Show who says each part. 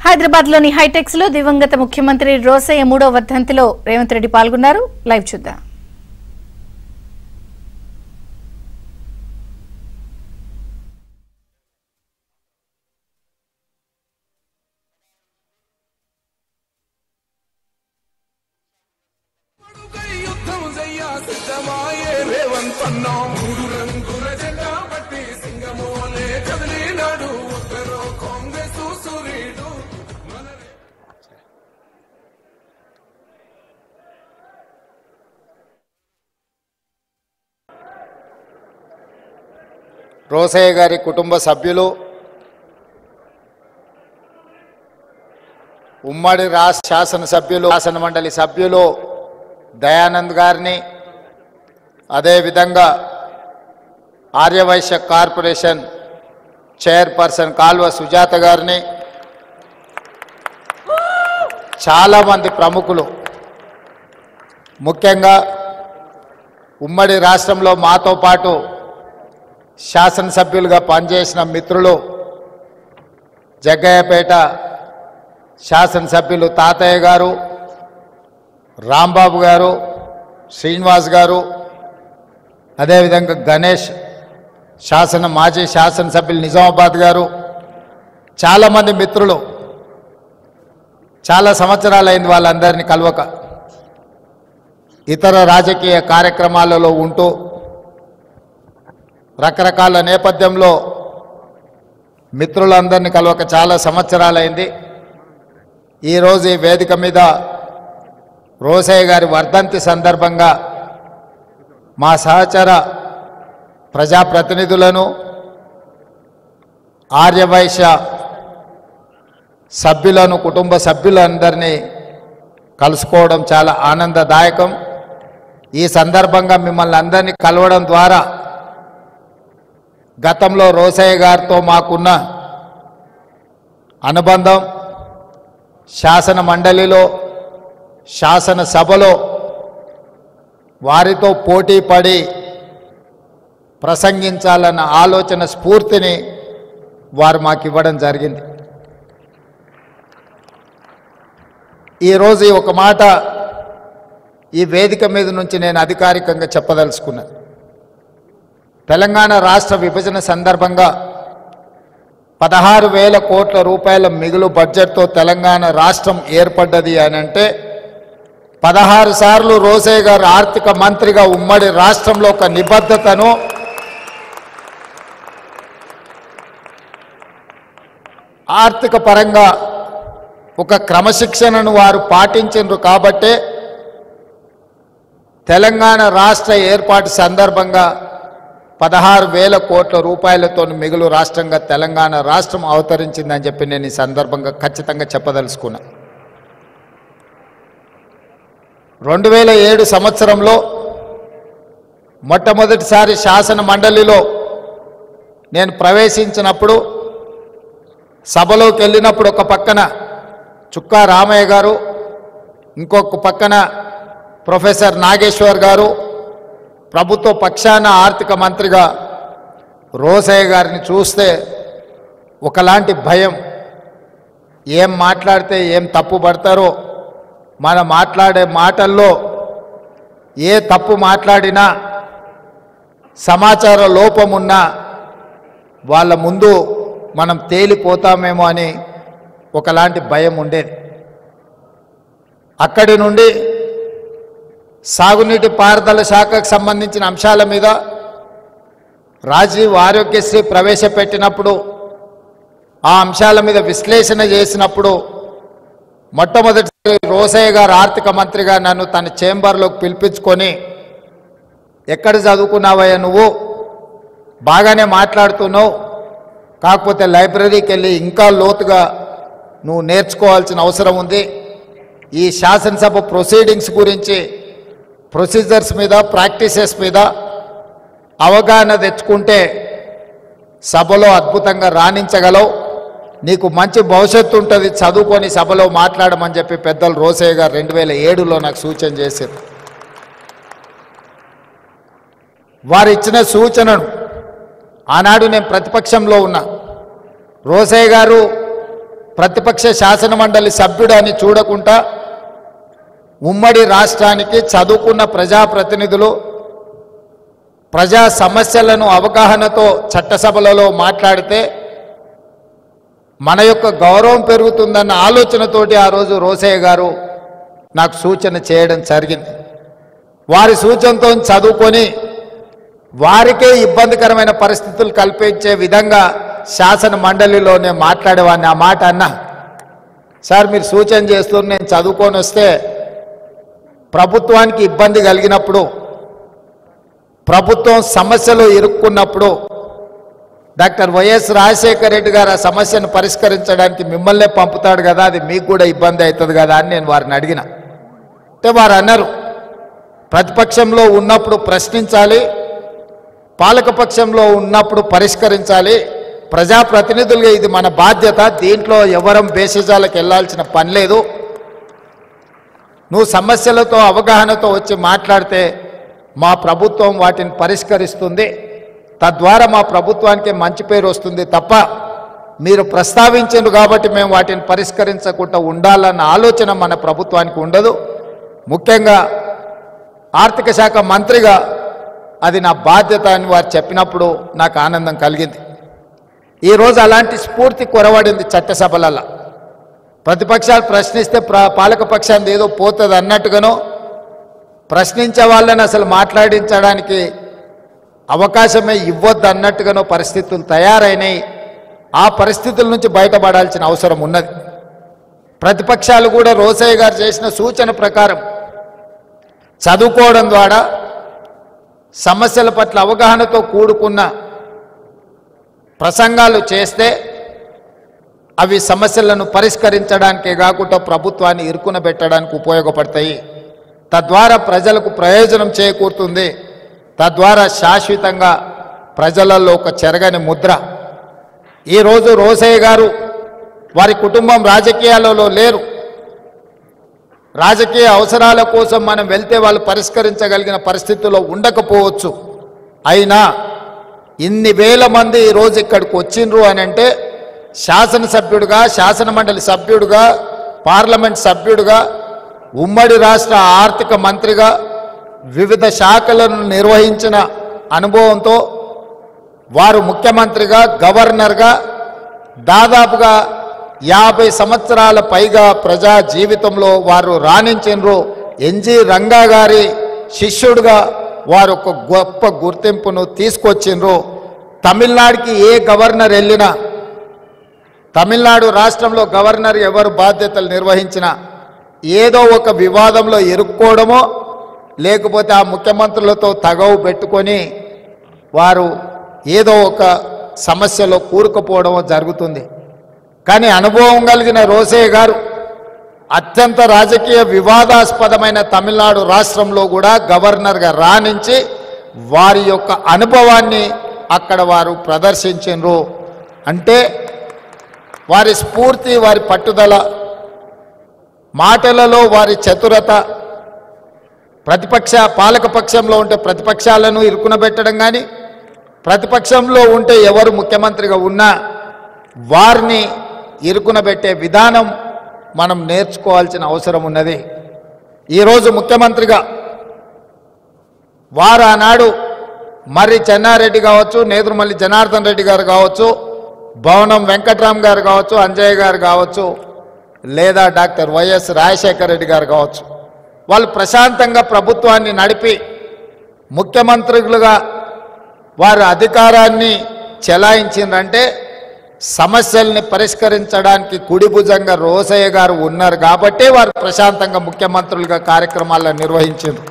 Speaker 1: హైదరాబాద్లోని హైటెక్స్ లో దివంగత ముఖ్యమంత్రి రోసయ్య 3వ వర్ధంతిలో రేవంత్ రెడ్డి పాల్గొన్నారు. లైవ్ చూద్దాం.
Speaker 2: రోసయ్య గారి కుటుంబ సభ్యులు, ఉమ్మడి రాష్ట్ర శాసనసభ్యులు, శాసనమండలి సభ్యులు దయానంద్ గారిని, అదేవిధంగా ఆర్యవైశ్య కార్పొరేషన్ చైర్పర్సన్ కాల్వ సుజాత గారిని, చాలామంది ప్రముఖులు, ముఖ్యంగా ఉమ్మడి రాష్ట్రంలో మాతో పాటు శాసనసభ్యులుగా పనిచేసిన మిత్రులు, జగ్గయ్యపేట శాసనసభ్యులు తాతయ్య గారు, రాంబాబు గారు, శ్రీనివాస్ గారు, అదేవిధంగా గణేష్ మాజీ శాసనసభ్యులు నిజామాబాద్ గారు, చాలామంది మిత్రులు, చాలా సంవత్సరాలైంది వాళ్ళందరినీ కలవక. ఇతర రాజకీయ కార్యక్రమాలలో ఉంటూ రకరకాల నేపథ్యంలో మిత్రులందరినీ కలవక చాలా సంవత్సరాలైంది. ఈరోజు ఈ వేదిక మీద రోసయ్య గారి వర్ధంతి సందర్భంగా మా సహచర ప్రజాప్రతినిధులను, ఆర్యవైశ్య సభ్యులను, కుటుంబ సభ్యులందరినీ కలుసుకోవడం చాలా ఆనందదాయకం. ఈ సందర్భంగా మిమ్మల్ని అందరినీ కలవడం ద్వారా గతంలో రోసయ్య గారితో మాకున్న అనుబంధం, శాసన మండలిలో, శాసనసభలో వారితో పోటీ పడి ప్రసంగించాలన్న ఆలోచన, స్ఫూర్తిని వారు మాకు ఇవ్వడం జరిగింది. ఈరోజు ఒక మాట ఈ వేదిక మీద నుంచి నేను అధికారికంగా చెప్పదలుచుకున్నాను. తెలంగాణ రాష్ట్ర విభజన సందర్భంగా 16,000 కోట్ల రూపాయల మిగులు బడ్జెట్తో తెలంగాణ రాష్ట్రం ఏర్పడ్డది అని అంటే 16 సార్లు రోసయ్య గారు ఆర్థిక మంత్రిగా ఉమ్మడి రాష్ట్రంలో ఒక నిబద్ధతను, ఆర్థిక పరంగా ఒక క్రమశిక్షణను వారు పాటించారు. కాబట్టే తెలంగాణ రాష్ట్ర ఏర్పాటు సందర్భంగా 16,000 కోట్ల రూపాయలతో మిగులు రాష్ట్రంగా తెలంగాణ రాష్ట్రం అవతరించిందని చెప్పి నేను ఈ సందర్భంగా ఖచ్చితంగా చెప్పదలుచుకున్నా. 2007 సంవత్సరంలో మొట్టమొదటిసారి శాసన మండలిలో నేను ప్రవేశించినప్పుడు, సభలోకి వెళ్ళినప్పుడు ఒక పక్కన చుక్కా రామయ్య గారు, ఇంకొక పక్కన ప్రొఫెసర్ నాగేశ్వర్ గారు, ప్రభుత్వ పక్షాన ఆర్థిక మంత్రిగా రోసయ్య గారిని చూస్తే ఒకలాంటి భయం. ఏం మాట్లాడితే ఏం తప్పు పడతారో, మనం మాట్లాడే మాటల్లో ఏ తప్పు మాట్లాడినా, సమాచార లోపమున్నా వాళ్ళ ముందు మనం తేలిపోతామేమో అని ఒకలాంటి భయం ఉండేది. అక్కడి నుండి సాగునీటి పారుదల శాఖకు సంబంధించిన అంశాల మీద రాజీవ్ ఆరోగ్యశ్రీ ప్రవేశపెట్టినప్పుడు, ఆ అంశాల మీద విశ్లేషణ చేసినప్పుడు మొట్టమొదటిసారి రోసయ్య గారు ఆర్థిక మంత్రిగా నన్ను తన చేంబర్లోకి పిలిపించుకొని, ఎక్కడ చదువుకున్నావయ్యా నువ్వు, బాగానే మాట్లాడుతున్నావు, కాకపోతే లైబ్రరీకి వెళ్ళి ఇంకా లోతుగా నువ్వు నేర్చుకోవాల్సిన అవసరం ఉంది. ఈ శాసనసభ ప్రొసీడింగ్స్ గురించి, ప్రొసీజర్స్ మీద, ప్రాక్టీసెస్ మీద అవగాహన తెచ్చుకుంటే సభలో అద్భుతంగా రాణించగలవు, నీకు మంచి భవిష్యత్తు ఉంటుంది, చదువుకొని సభలో మాట్లాడమని చెప్పి పెద్దలు రోసయ్య గారు 2007లో నాకు సూచన చేశారు. వారు ఇచ్చిన సూచనను ఆనాడు నేను ప్రతిపక్షంలో ఉన్నా. రోసయ్య గారు ప్రతిపక్ష శాసనమండలి సభ్యుడు అని చూడకుండా ఉమ్మడి రాష్ట్రానికి చదువుకున్న ప్రజాప్రతినిధులు ప్రజా సమస్యలను అవగాహనతో చట్టసభలలో మాట్లాడితే మన యొక్క గౌరవం పెరుగుతుందన్న ఆలోచనతోటి ఆ రోజు రోసయ్య గారు నాకు సూచన చేయడం జరిగింది. వారి సూచనతో చదువుకొని వారికే ఇబ్బందికరమైన పరిస్థితులు కల్పించే విధంగా శాసన మండలిలో నేను మాట్లాడేవాడిని. ఆ మాట అన్నా, సార్ మీరు సూచన చేస్తూ నేను చదువుకొని వస్తే ప్రభుత్వానికి ఇబ్బంది కలిగినప్పుడు, ప్రభుత్వం సమస్యలో ఇరుక్కున్నప్పుడు డాక్టర్ వైఎస్ రాజశేఖర రెడ్డి గారు ఆ సమస్యను పరిష్కరించడానికి మిమ్మల్నే పంపుతాడు కదా, అది మీకు కూడా ఇబ్బంది అవుతుంది కదా అని నేను వారిని అడిగిన. అంటే వారు అన్నారు, ప్రతిపక్షంలో ఉన్నప్పుడు ప్రశ్నించాలి, పాలకపక్షంలో ఉన్నప్పుడు పరిష్కరించాలి, ప్రజాప్రతినిధులుగా ఇది మన బాధ్యత, దీంట్లో ఎవరం బేసిజాలకు వెళ్లాల్సిన పని లేదు. నువ్వు సమస్యలతో అవగాహనతో వచ్చి మాట్లాడితే మా ప్రభుత్వం వాటిని పరిష్కరిస్తుంది, తద్వారా మా ప్రభుత్వానికి మంచి పేరు వస్తుంది తప్ప మీరు ప్రస్తావించారు కాబట్టి మేము వాటిని పరిష్కరించకుండా ఉండాలన్న ఆలోచన మన ప్రభుత్వానికి ఉండదు. ముఖ్యంగా ఆర్థిక శాఖ మంత్రిగా అది నా బాధ్యత అని వారు చెప్పినప్పుడు నాకు ఆనందం కలిగింది. ఈరోజు అలాంటి స్ఫూర్తి కొరవడింది చట్టసభలలో. ప్రతిపక్షాలు ప్రశ్నిస్తే పాలకపక్షాన్ని ఏదో పోతుంది అన్నట్టుగానో, ప్రశ్నించే వాళ్ళని అసలు మాట్లాడించడానికి అవకాశమే ఇవ్వద్దు అన్నట్టుగానో పరిస్థితులు తయారైనాయి. ఆ పరిస్థితుల నుంచి బయటపడాల్సిన అవసరం ఉన్నది. ప్రతిపక్షాలు కూడా రోసయ్య గారు చేసిన సూచన ప్రకారం చదువుకోవడం ద్వారా సమస్యల పట్ల అవగాహనతో కూడుకున్న ప్రసంగాలు చేస్తే అవి సమస్యలను పరిష్కరించడానికే కాకుండా ప్రభుత్వాన్ని ఇరుకునబెట్టడానికి ఉపయోగపడతాయి. తద్వారా ప్రజలకు ప్రయోజనం చేకూరుతుంది. తద్వారా శాశ్వతంగా ప్రజలలో ఒక చెరగని ముద్ర. ఈరోజు రోసయ్య గారు వారి కుటుంబం రాజకీయాలలో లేరు. రాజకీయ అవసరాల కోసం మనం వెళ్తే వాళ్ళు పరిష్కరించగలిగిన పరిస్థితుల్లో ఉండకపోవచ్చు. అయినా ఇన్ని వేల మంది ఈరోజు ఇక్కడికి వచ్చిండ్రు అని అంటే శాసనసభ్యుడిగా, శాసనమండలి సభ్యుడిగా, పార్లమెంట్ సభ్యుడిగా, ఉమ్మడి రాష్ట్ర ఆర్థిక మంత్రిగా వివిధ శాఖలను నిర్వహించిన అనుభవంతో వారు ముఖ్యమంత్రిగా, గవర్నర్గా దాదాపుగా 50 సంవత్సరాల పైగా ప్రజా జీవితంలో వారు రాణించినరు. ఎన్జి రంగా గారి శిష్యుడిగా వారు ఒక గొప్ప గుర్తింపును తీసుకొచ్చిండ్రు. తమిళనాడుకి ఏ గవర్నర్ వెళ్ళినా, తమిళనాడు రాష్ట్రంలో గవర్నర్ ఎవరు బాధ్యతలు నిర్వహించినా ఏదో ఒక వివాదంలో ఇరుక్కోవడమో లేకపోతే ఆ ముఖ్యమంత్రులతో తగవు పెట్టుకొని వారు ఏదో ఒక సమస్యలో కూరుకుపోవడమో జరుగుతుంది. కానీ అనుభవం కలిగిన రోసయ్య గారు అత్యంత రాజకీయ వివాదాస్పదమైన తమిళనాడు రాష్ట్రంలో కూడా గవర్నర్గా రాణించి వారి యొక్క అనుభవాన్ని అక్కడ వారు ప్రదర్శించారు. అంటే వారి స్ఫూర్తి, వారి పట్టుదల, మాటలలో వారి చతురత, పాలకపక్షంలో ఉంటే ప్రతిపక్షాలను ఇరుకునబెట్టడం కానీ, ప్రతిపక్షంలో ఉంటే ఎవరు ముఖ్యమంత్రిగా ఉన్నా వారిని ఇరుకునబెట్టే విధానం మనం నేర్చుకోవాల్సిన అవసరం ఉన్నది. ఈరోజు ముఖ్యమంత్రిగా వారు ఆనాడు మర్రి చెన్నారెడ్డి కావచ్చు, నేదురుమల్లి జనార్దన్ రెడ్డి గారు కావచ్చు, భవనం వెంకట్రామ్ గారు కావచ్చు, అంజయ్య గారు కావచ్చు, లేదా డాక్టర్ వైఎస్ రాజశేఖర రెడ్డి గారు కావచ్చు, వాళ్ళు ప్రశాంతంగా ప్రభుత్వాన్ని నడిపి ముఖ్యమంత్రులుగా వారు అధికారాన్ని చెలాయించిందంటే సమస్యల్ని పరిష్కరించడానికి కుడిభుజంగా రోసయ్య గారు ఉన్నారు కాబట్టే వారు ప్రశాంతంగా ముఖ్యమంత్రులుగా కార్యక్రమాలను నిర్వహించారు.